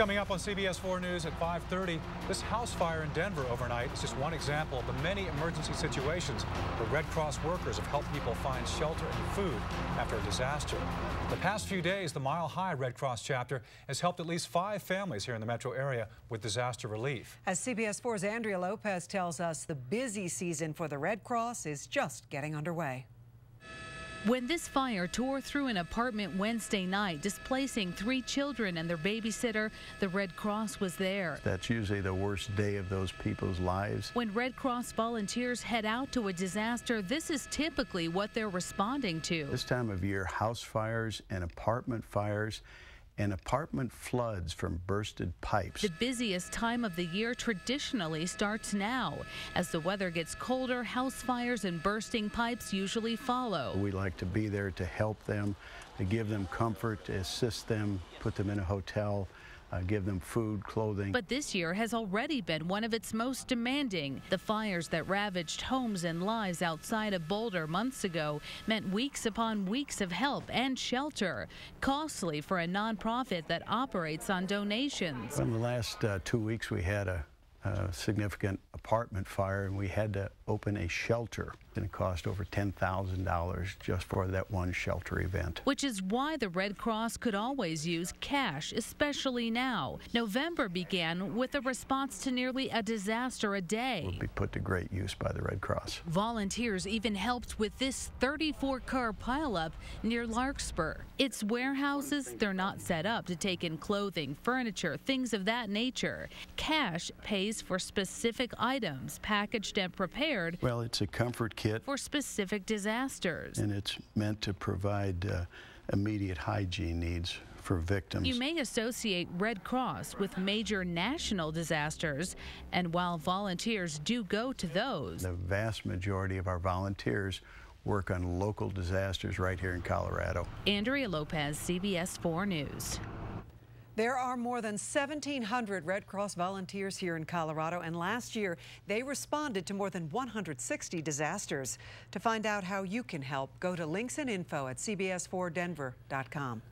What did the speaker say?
Coming up on CBS 4 News at 5:30, this house fire in Denver overnight is just one example of the many emergency situations where Red Cross workers have helped people find shelter and food after a disaster. The past few days, the Mile High Red Cross chapter has helped at least 5 families here in the metro area with disaster relief. As CBS 4's Andrea Lopez tells us, the busy season for the Red Cross is just getting underway. When this fire tore through an apartment Wednesday night, displacing 3 children and their babysitter, the Red Cross was there. That's usually the worst day of those people's lives. When Red Cross volunteers head out to a disaster, this is typically what they're responding to. This time of year, house fires and apartment fires and apartment floods from bursted pipes. The busiest time of the year traditionally starts now. As the weather gets colder, house fires and bursting pipes usually follow. We like to be there to help them, to give them comfort, to assist them, put them in a hotel, give them food, clothing. But this year has already been one of its most demanding. The fires that ravaged homes and lives outside of Boulder months ago meant weeks upon weeks of help and shelter, costly for a nonprofit that operates on donations. In the last 2 weeks, we had a significant apartment fire, and we had to open a shelter. And it cost over $10,000 just for that one shelter event. Which is why the Red Cross could always use cash, especially now. November began with a response to nearly a disaster a day. Will be put to great use by the Red Cross. Volunteers even helped with this 34-car pileup near Larkspur. It's warehouses. They're not set up to take in clothing, furniture, things of that nature. Cash pays for specific items, packaged and prepared. Well, it's a comfort kit for specific disasters. And it's meant to provide immediate hygiene needs for victims. You may associate Red Cross with major national disasters, and while volunteers do go to those, the vast majority of our volunteers work on local disasters right here in Colorado. Andrea Lopez, CBS 4 News. There are more than 1,700 Red Cross volunteers here in Colorado, and last year they responded to more than 160 disasters. To find out how you can help, go to links and info at cbs4denver.com.